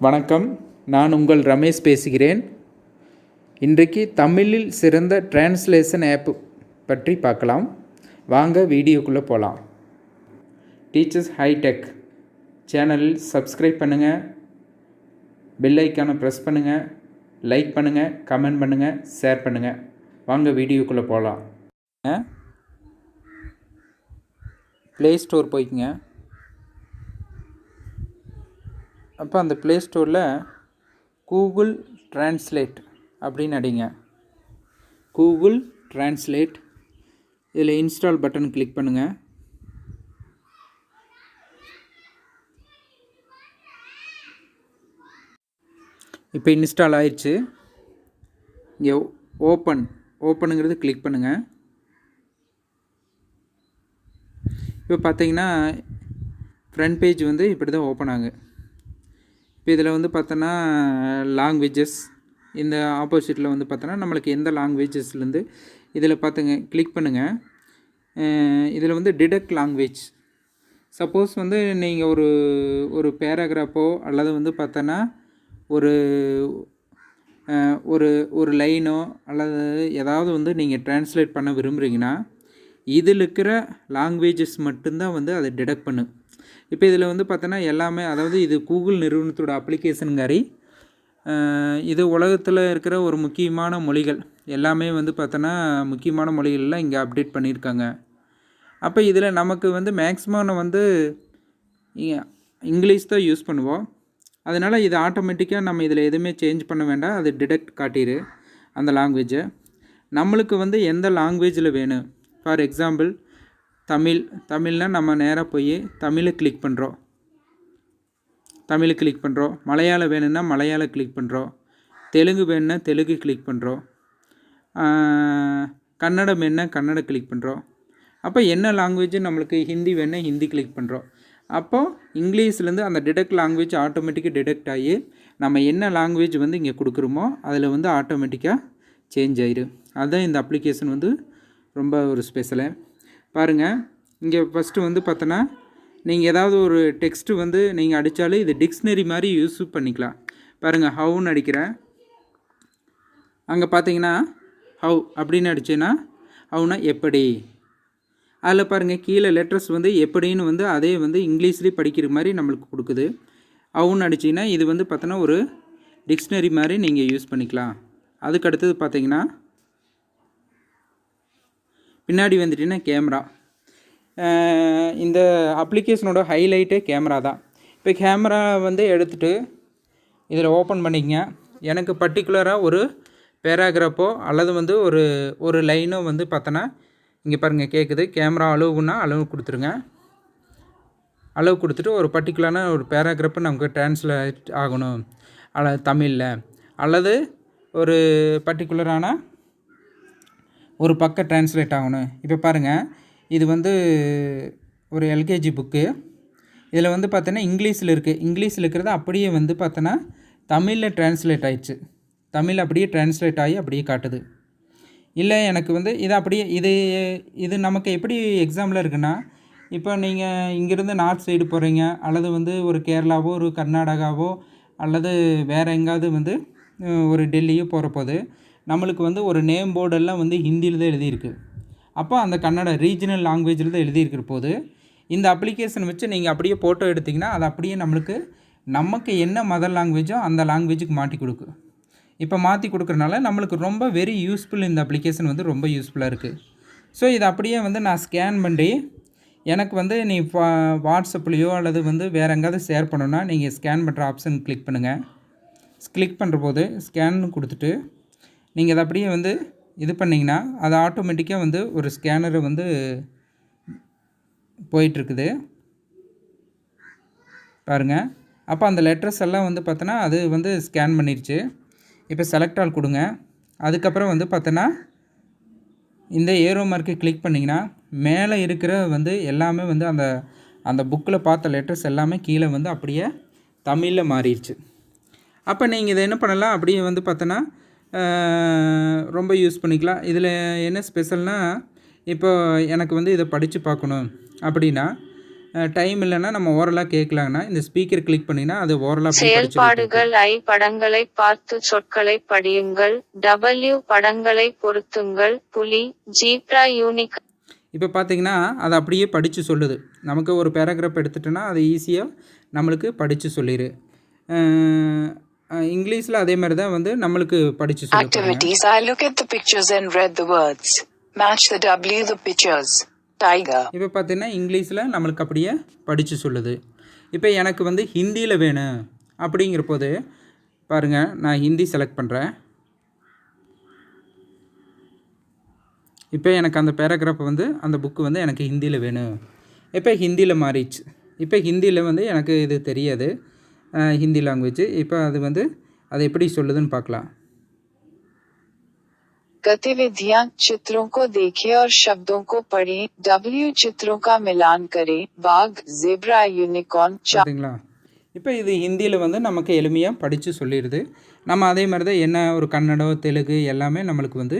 வணக்கம், நான் உங்கள் ரமேஷ் பேசுகிறேன். இன்றைக்கு தமிழில் சிறந்த டிரான்ஸ்லேஷன் ஆப் பற்றி பார்க்கலாம். வாங்க வீடியோக்குள்ளே போகலாம். டீச்சர்ஸ் ஹைடெக் சேனலில் சப்ஸ்கிரைப் பண்ணுங்கள், பெல் ஐக்கானை ப்ரெஸ் பண்ணுங்கள், லைக் பண்ணுங்கள், கமெண்ட் பண்ணுங்கள், ஷேர் பண்ணுங்கள். வாங்க வீடியோக்குள்ளே போகலாம். ப்ளே ஸ்டோர் போய்க்குங்க. அப்போ அந்த ப்ளே ஸ்டோரில் கூகுள் ட்ரான்ஸ்லேட் அப்படின்னு அடிங்க. கூகுள் ட்ரான்ஸ்லேட், இதில் இன்ஸ்டால் பட்டன் கிளிக் பண்ணுங்கள். இப்போ இன்ஸ்டால் ஆயிடுச்சு. இங்கே ஓப்பனுங்கிறது கிளிக் பண்ணுங்கள். இப்போ பார்த்தீங்கன்னா ஃப்ரண்ட் பேஜ் வந்து இப்படி தான் ஓப்பன் ஆகும். இப்போ இதில் வந்து பார்த்தோன்னா லாங்குவேஜஸ், இந்த ஆப்போசிட்டில் வந்து பார்த்தோன்னா நம்மளுக்கு எந்த லாங்குவேஜஸ்லேருந்து இதில் பார்த்துங்க கிளிக் பண்ணுங்கள். இதில் வந்து டிடெக்ட் லாங்குவேஜ். சப்போஸ் வந்து நீங்கள் ஒரு பேராகிராஃபோ அல்லது வந்து பார்த்தோன்னா ஒரு ஒரு ஒரு லைனோ அல்லது ஏதாவது வந்து நீங்கள் ட்ரான்ஸ்லேட் பண்ண விரும்புகிறீங்கன்னா இதில் இருக்கிற லாங்குவேஜஸ் மட்டும்தான் வந்து அதை டிடெக்ட் பண்ணும். இப்போ இதில் வந்து பார்த்தோன்னா எல்லாமே, அதாவது இது கூகுள் நிறுவனத்தோட அப்ளிகேஷனுங்காரி இது உலகத்தில் இருக்கிற ஒரு முக்கியமான மொழிகள் எல்லாமே வந்து பார்த்தோன்னா முக்கியமான மொழிகள்லாம் இங்கே அப்டேட் பண்ணியிருக்காங்க. அப்போ இதில் நமக்கு வந்து மேக்ஸிமம் வந்து இங்கிலீஷ் தான் யூஸ் பண்ணுவோம். அதனால் இது ஆட்டோமேட்டிக்காக நம்ம இதில் எதுவுமே சேஞ்ச் பண்ண வேண்டாம், அது டிடெக்ட் காட்டிடு அந்த லாங்குவேஜை. நம்மளுக்கு வந்து எந்த லாங்குவேஜில் வேணும், ஃபார் எக்ஸாம்பிள் தமிழ்னால் நம்ம நேராக போய் தமிழை கிளிக் பண்ணுறோம். மலையாளம் வேணும்னா மலையாளம் கிளிக் பண்ணுறோம். தெலுங்கு வேணும்னா தெலுங்கு கிளிக் பண்ணுறோம். கன்னடம் வேணும்னா கன்னடம் கிளிக் பண்ணுறோம். அப்போ என்ன லாங்குவேஜ் நம்மளுக்கு ஹிந்தி வேணும்னா ஹிந்தி கிளிக் பண்ணுறோம். அப்போது இங்கிலீஷ்லேருந்து அந்த டிடெக்ட் லாங்குவேஜ் ஆட்டோமேட்டிக்காக டிடெக்ட் ஆகி நம்ம என்ன லாங்குவேஜ் வந்து இங்கே கொடுக்குறோமோ அதில் வந்து ஆட்டோமேட்டிக்காக சேஞ்ச் ஆயிடும். அதுதான் இந்த அப்ளிகேஷன் வந்து ரொம்ப ஒரு ஸ்பெஷலு. பாருங்கள், இங்கே ஃபஸ்ட்டு வந்து பார்த்தோன்னா நீங்கள் ஏதாவது ஒரு டெக்ஸ்ட்டு வந்து நீங்கள் அடித்தாலும் இது டிக்ஷனரி மாதிரி யூஸ் பண்ணிக்கலாம். பாருங்கள், ஹவுன்னு அடிக்கிறேன். அங்கே பார்த்தீங்கன்னா ஹவ் அப்படின்னு அடிச்சேன்னா ஹவுனா எப்படி. அதில் பாருங்கள் கீழே லெட்டர்ஸ் வந்து எப்படின்னு வந்து அதே வந்து இங்கிலீஷ்லேயே படிக்கிற மாதிரி நம்மளுக்கு கொடுக்குது. ஹவுன்னு அடிச்சிங்கன்னா இது வந்து பார்த்தோன்னா ஒரு டிக்ஷனரி மாதிரி நீங்கள் யூஸ் பண்ணிக்கலாம். அதுக்கு அடுத்தது பார்த்தீங்கன்னா பின்னாடி வந்துட்டிங்கன்னா கேமரா. இந்த அப்ளிகேஷனோட ஹைலைட்டே கேமரா தான். இப்போ கேமரா வந்து எடுத்துகிட்டு இதில் ஓப்பன் பண்ணிக்கங்க. எனக்கு பர்டிகுலராக ஒரு பேராகிராஃபோ அல்லது வந்து ஒரு லைனோ வந்து பார்த்தோன்னா இங்கே பாருங்கள் கேட்குது. கேமரா அளவுன்னா அளவு கொடுத்துருங்க. அளவு கொடுத்துட்டு ஒரு பர்டிகுலரான ஒரு பேராகிராஃபு நமக்கு ட்ரான்ஸ்லேட் ஆகணும், அல்லது தமிழில் அல்லது ஒரு பர்டிகுலரான ஒரு பக்கம் ட்ரான்ஸ்லேட் ஆகணும். இப்போ பாருங்கள், இது வந்து ஒரு எல்கேஜி புக்கு. இதில் வந்து பார்த்தோன்னா இங்கிலீஷில் இருக்குது. இங்கிலீஷில் இருக்கிறது அப்படியே வந்து பார்த்தோன்னா தமிழில் ட்ரான்ஸ்லேட் ஆகிடுச்சு. தமிழ் அப்படியே ட்ரான்ஸ்லேட் ஆகி அப்படியே காட்டுது. இல்லை எனக்கு வந்து இது அப்படியே இது நமக்கு எப்படி எக்ஸாம்பிள் இருக்குன்னா, இப்போ நீங்கள் இங்கேருந்து நார்த் சைடு போகிறீங்க அல்லது வந்து ஒரு கேரளாவோ ஒரு கர்நாடகாவோ அல்லது வேறு எங்காவது வந்து ஒரு டெல்லியோ போகிற போது நம்மளுக்கு வந்து ஒரு நேம் போர்டெல்லாம் வந்து ஹிந்தியில் தான் எழுதியிருக்கு. அப்போ அந்த கன்னட ரீஜனல் லாங்குவேஜில் தான் எழுதியிருக்கிற போது இந்த அப்ளிகேஷன் வச்சு நீங்கள் அப்படியே ஃபோட்டோ எடுத்திங்கன்னா அது அப்படியே நமக்கு என்ன மதர் லாங்குவேஜோ அந்த லாங்குவேஜுக்கு மாற்றி கொடுக்கும். இப்போ மாற்றி கொடுக்குறனால நம்மளுக்கு ரொம்ப வெரி யூஸ்ஃபுல். இந்த அப்ளிகேஷன் வந்து ரொம்ப யூஸ்ஃபுல்லாக இருக்குது. ஸோ இதை அப்படியே வந்து நான் ஸ்கேன் பண்ணி எனக்கு வந்து நீ வாட்ஸ்அப்லேயோ அல்லது வந்து வேறு எங்கேயாவது ஷேர் பண்ணணுன்னா நீங்கள் ஸ்கேன் பண்ணுற ஆப்ஷன் கிளிக் பண்ணுங்கள். கிளிக் பண்ணுற போது ஸ்கேன் கொடுத்துட்டு நீங்கள் அதை அப்படியே வந்து இது பண்ணிங்கன்னா அது ஆட்டோமேட்டிக்காக வந்து ஒரு ஸ்கேனரை வந்து போயிட்டுருக்குது பாருங்கள். அப்போ அந்த லெட்டர்ஸ் எல்லாம் வந்து பார்த்தோன்னா அது வந்து ஸ்கேன் பண்ணிடுச்சு. இப்போ செலக்ட் ஆல் கொடுங்க. அதுக்கப்புறம் வந்து பார்த்தோன்னா இந்த ஏரோ மார்க்கை கிளிக் பண்ணிங்கன்னா மேலே இருக்கிற வந்து எல்லாமே வந்து அந்த புக்கில் பார்த்த லெட்டர்ஸ் எல்லாமே கீழே வந்து அப்படியே தமிழில் மாறிடுச்சு. அப்போ நீங்கள் இதை என்ன பண்ணலாம், அப்படியே வந்து பார்த்தோன்னா ரொம்ப யூஸ் பண்ணிக்கலாம். இதில் என்ன ஸ்பெஷல்னால், இப்போ எனக்கு வந்து இதை படித்து பார்க்கணும் அப்படின்னா டைம் இல்லைன்னா நம்ம ஓரலாக கேட்கலாங்கன்னா இந்த ஸ்பீக்கர் கிளிக் பண்ணிங்கன்னா அது ஓரலாக செயல்பாடுகள் ஐ படங்களை பார்த்து சொற்களை படியுங்கள். W படங்களை பொருத்துங்கள். புலி ஜீப்ரா யூனிக். இப்போ பார்த்தீங்கன்னா அதை அப்படியே படித்து சொல்லுது. நமக்கு ஒரு பேராகிராஃப் எடுத்துட்டோன்னா அதை ஈஸியாக நம்மளுக்கு படித்து சொல்லிடு. இங்கிலீஷில் அதே மாதிரி தான் வந்து நம்மளுக்கு படித்து சொல்லுது. Activities. I look at the pictures and read the words. Match the W the pictures. Tiger. இப்போ பார்த்தீங்கன்னா இங்கிலீஷில் நம்மளுக்கு அப்படியே படித்து சொல்லுது. இப்போ எனக்கு வந்து ஹிந்தியில் வேணும் அப்படிங்கிற போது பாருங்கள், நான் ஹிந்தி செலக்ட் பண்ணுறேன். இப்போ எனக்கு அந்த பேராகிராஃப் வந்து அந்த புக்கு வந்து எனக்கு ஹிந்தியில் வேணும். இப்போ ஹிந்தியில் மாறிடுச்சு. இப்போ ஹிந்தியில் வந்து எனக்கு இது தெரியாது, ஹிந்தி லாங்குவேஜ். இப்போ அது வந்து அது எப்படி சொல்லுதுன்னு பார்க்கலாம். गतिविधियां चित्रों को देखें और शब्दों को पढ़ें. W चित्रों का मिलान करें. बाघ ज़ेब्रा यूनिकॉर्न. பார்த்தீங்களா? இப்போ இது ஹிந்தியில் வந்து நமக்கு எளிமையாக படித்து சொல்லிடுது. நம்ம அதே மாதிரி தான் என்ன ஒரு கன்னடம் தெலுங்கு எல்லாமே நம்மளுக்கு வந்து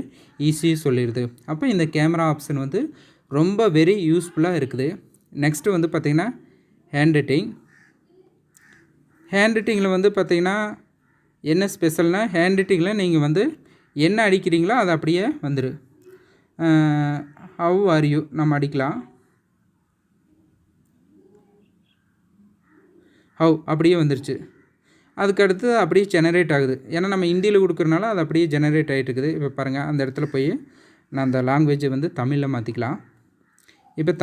ஈஸியாக சொல்லிடுது. அப்போ இந்த கேமரா ஆப்ஷன் வந்து ரொம்ப வெரி யூஸ்ஃபுல்லாக இருக்குது. நெக்ஸ்ட்டு வந்து பார்த்திங்கன்னா ஹேண்ட் ரைட்டிங். ஹேண்ட் ரைட்டிங்கில் வந்து பார்த்திங்கன்னா என்ன ஸ்பெஷல்னால், ஹேண்ட் ரைட்டிங்கில் நீங்கள் வந்து என்ன அடிக்கிறீங்களோ அது அப்படியே வந்துடு. ஹவ் ஆர் யூ நம்ம அடிக்கலாம். ஹவ் அப்படியே வந்துருச்சு. அதுக்கடுத்து அப்படியே ஜெனரேட் ஆகுது. ஏன்னா நம்ம ஹிந்தியில் கொடுக்குறனால அது அப்படியே ஜெனரேட் ஆகிட்டு இருக்குது. இப்போ பாருங்கள், அந்த இடத்துல போய் நான் அந்த லாங்குவேஜை வந்து தமிழில் மாற்றிக்கலாம். இப்போ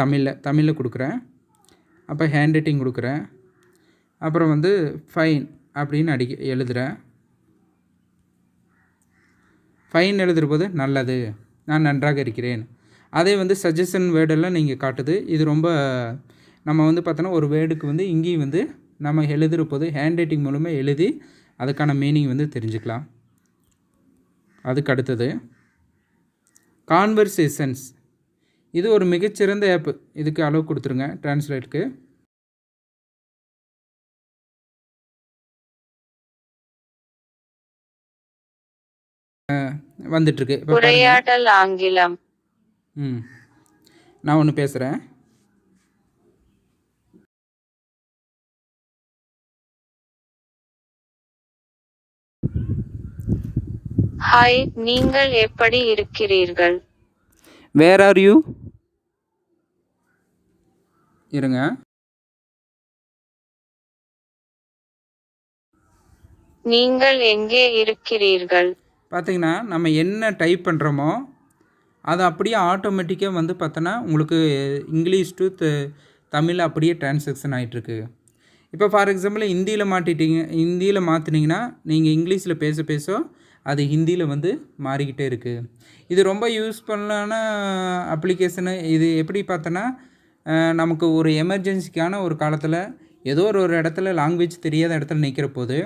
தமிழில் கொடுக்குறேன். அப்போ ஹேண்ட் ரைட்டிங் கொடுக்குறேன். அப்புறம் வந்து ஃபைன் அப்படின்னு எழுதுகிறேன். ஃபைன் எழுதுகிற போது நல்லது, நான் நன்றாக இருக்கிறேன். அதே வந்து சஜஷன் வேர்டெல்லாம் நீங்கள் காட்டுது. இது ரொம்ப நம்ம வந்து பார்த்தோன்னா ஒரு வேர்டுக்கு வந்து இங்கேயும் வந்து நம்ம எழுதுகிற போது ஹேண்ட் ரைட்டிங் மூலமாக எழுதி அதுக்கான மீனிங் வந்து தெரிஞ்சுக்கலாம். அதுக்கு அடுத்தது கான்வர்சேஷன்ஸ். இது ஒரு மிகச்சிறந்த ஆப்பு. இதுக்கு அளவு கொடுத்துருங்க டிரான்ஸ்லேட்டுக்கு. வந்துட்டுருக்கு. உரையாடல் ஆங்கிலம். நான் ஒன்று பேசுகிறேன். ஹாய், நீங்கள் எப்படி இருக்கிறீர்கள்? Where are you? இருங்க. நீங்கள் எங்கே இருக்கிறீர்கள்? பார்த்தீங்கன்னா நம்ம என்ன டைப் பண்ணுறோமோ அது அப்படியே ஆட்டோமேட்டிக்காக வந்து பார்த்தோன்னா உங்களுக்கு இங்கிலீஷ் டு தமிழ் அப்படியே டிரான்சாக்ஷன் ஆகிட்டுருக்கு. இப்போ ஃபார் எக்ஸாம்பிள் ஹிந்தியில் மாற்றினீங்கன்னா நீங்கள் இங்கிலீஷில் பேச அது ஹிந்தியில் வந்து மாறிக்கிட்டே இருக்குது. இது ரொம்ப யூஸ்ஃபுல்லான அப்ளிகேஷனு. இது எப்படி பார்த்தோன்னா நமக்கு ஒரு எமர்ஜென்சிக்கான ஒரு காலத்தில் ஏதோ ஒரு இடத்துல லாங்குவேஜ் தெரியாத இடத்துல நிற்கிற போது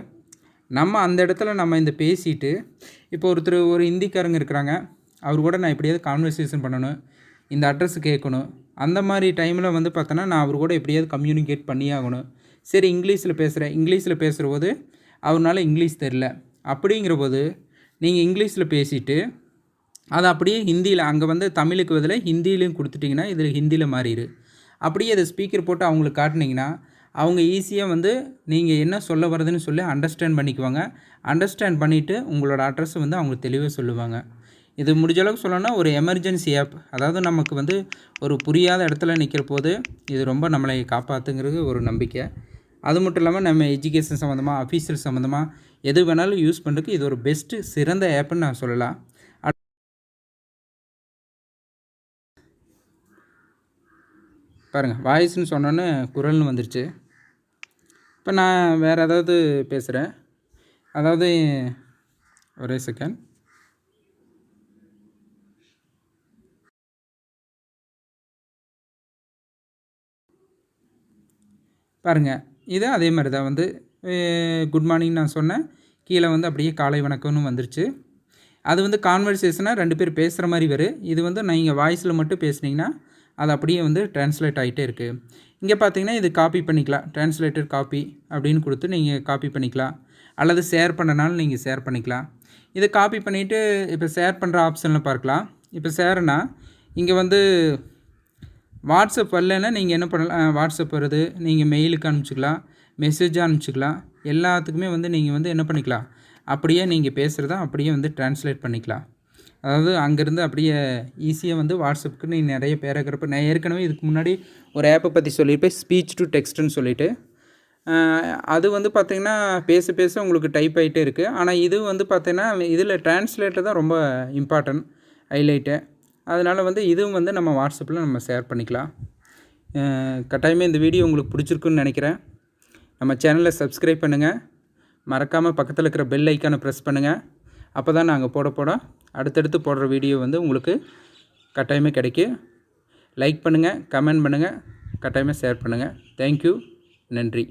நம்ம அந்த இடத்துல நம்ம இந்த பேசிட்டு, இப்போ ஒரு ஹிந்திக்காரங்க இருக்கிறாங்க, அவர் கூட நான் எப்படியாவது கான்வர்சேஷன் பண்ணணும், இந்த அட்ரஸ் கேட்கணும். அந்த மாதிரி டைமில் வந்து பார்த்தோன்னா நான் அவர் கூட எப்படியாவது கம்யூனிகேட் பண்ணி ஆகணும். சரி, இங்கிலீஷில் பேசுகிற போது அவரால் இங்கிலீஷ் தெரில. அப்படிங்கிற போது நீங்கள் இங்கிலீஷில் பேசிவிட்டு அதை அப்படியே ஹிந்தியில் அங்கே வந்து தமிழுக்கு பதிலாக ஹிந்திலையும் கொடுத்துட்டிங்கன்னா இதில் ஹிந்தியில் மாறிடு. அப்படியே அதை ஸ்பீக்கர் போட்டு அவங்களுக்கு காட்டினீங்கன்னா அவங்க ஈஸியாக வந்து நீங்கள் என்ன சொல்ல வருதுன்னு சொல்லி அண்டர்ஸ்டாண்ட் பண்ணிக்குவாங்க. அண்டர்ஸ்டாண்ட் பண்ணிவிட்டு உங்களோட அட்ரஸை வந்து அவங்க தெளிவாக சொல்லுவாங்க. இது முடிஞ்ச அளவுக்கு சொல்லணும்னா ஒரு எமர்ஜென்சி ஆப். அதாவது நமக்கு வந்து ஒரு புரியாத இடத்துல நிற்கிற போது இது ரொம்ப நம்மளை காப்பாற்றுங்கிறது ஒரு நம்பிக்கை. அது மட்டும் இல்லாமல் நம்ம எஜுகேஷன் சம்மந்தமாக, அஃபீஷியல் சம்மந்தமாக எது வேணாலும் யூஸ் பண்ணுறதுக்கு இது ஒரு பெஸ்ட்டு சிறந்த ஆப்புன்னு நான் சொல்லலாம். பாருங்கள், வாய்ஸ்ன்னு சொன்னோன்னே குரல்னு வந்துருச்சு. இப்போ நான் வேறு ஏதாவது பேசுகிறேன். அதாவது ஒரே செகண்ட். பாருங்கள், இது அதே மாதிரி தான் வந்து குட் மார்னிங் நான் சொன்னேன், கீழே வந்து அப்படியே காலை வணக்கம்னு வந்துருச்சு. அது வந்து கான்வர்சேஷனாக 2 பேர் பேசுகிற மாதிரி வரும். இது வந்து நீங்கள் வாய்ஸில் மட்டும் பேசுனீங்கன்னா அது அப்படியே வந்து ட்ரான்ஸ்லேட் ஆகிட்டே இருக்குது. இங்கே பார்த்தீங்கன்னா இது காப்பி பண்ணிக்கலாம், ட்ரான்ஸ்லேட்டர் காப்பி அப்படின்னு கொடுத்து நீங்கள் காப்பி பண்ணிக்கலாம். அல்லது ஷேர் பண்ணனாலும் நீங்கள் ஷேர் பண்ணிக்கலாம். இதை காப்பி பண்ணிவிட்டு இப்போ ஷேர் பண்ணுற ஆப்ஷனில் பார்க்கலாம். இப்போ ஷேர்னா இங்கே வந்து வாட்ஸ்அப் வரலன்னா நீங்கள் என்ன பண்ணலாம், வாட்ஸ்அப் வருது, நீங்கள் மெயிலுக்கு அனுப்பிச்சிக்கலாம், மெசேஜாக அனுப்பிச்சிக்கலாம். எல்லாத்துக்குமே வந்து நீங்கள் வந்து என்ன பண்ணிக்கலாம், அப்படியே நீங்கள் பேசுகிறத அப்படியே வந்து ட்ரான்ஸ்லேட் பண்ணிக்கலாம். அதாவது அங்கேருந்து அப்படியே ஈஸியாக வந்து வாட்ஸ்அப்புக்கு நீ நிறைய பேராகிறப்ப நான் ஏற்கனவே இதுக்கு முன்னாடி ஒரு ஆப்பை பற்றி சொல்லியிருப்பேன், ஸ்பீச் டு டெக்ஸ்ட்டுன்னு சொல்லிவிட்டு. அது வந்து பார்த்திங்கன்னா பேச பேச உங்களுக்கு டைப் ஆகிட்டே இருக்குது. ஆனால் இது வந்து பார்த்திங்கன்னா இதில் ட்ரான்ஸ்லேட்டர் தான் ரொம்ப இம்பார்ட்டன்ட், ஹைலைட்டு. அதனால் வந்து இதுவும் வந்து நம்ம வாட்ஸ்அப்பில் நம்ம ஷேர் பண்ணிக்கலாம். கட்டாயமாக இந்த வீடியோ உங்களுக்கு பிடிச்சிருக்குன்னு நினைக்கிறேன். நம்ம சேனலை சப்ஸ்கிரைப் பண்ணுங்கள், மறக்காமல் பக்கத்தில் இருக்கிற பெல் ஐக்கானை ப்ரெஸ் பண்ணுங்கள். அப்போ தான் நாங்கள் போட அடுத்தடுத்து போடுற வீடியோ வந்து உங்களுக்கு கட்டாயமாக கிடைக்கும். லைக் பண்ணுங்கள், கமெண்ட் பண்ணுங்கள், கட்டாயமாக ஷேர் பண்ணுங்கள். தேங்க்யூ, நன்றி.